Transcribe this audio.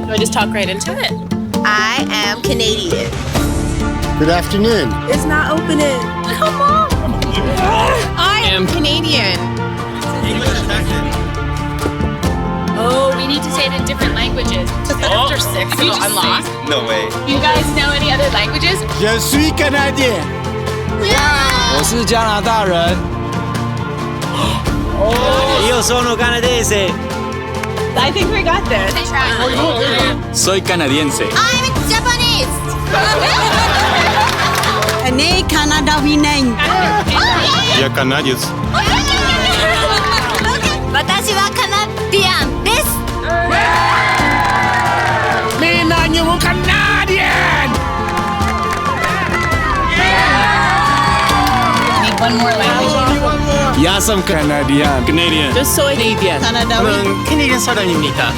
Do I just talk right into it? I am Canadian. Good afternoon. It's not opening. Come on. I am Canadian. Oh, we need to say it in different languages. After 6, I'm lost. No way. You guys know any other languages? Je suis canadien. 我是加拿大人。Io sono canadese. I think we got this. Soy canadiense. I'm Japanese. 네, 캐나다인은. Я канадец. 私はカナディアンです。 Mina nyo Canadian! Need one more language. Я сам Canadian. Canadian. Just soy Canadian. 캐나다인. Canadian 사람입니다.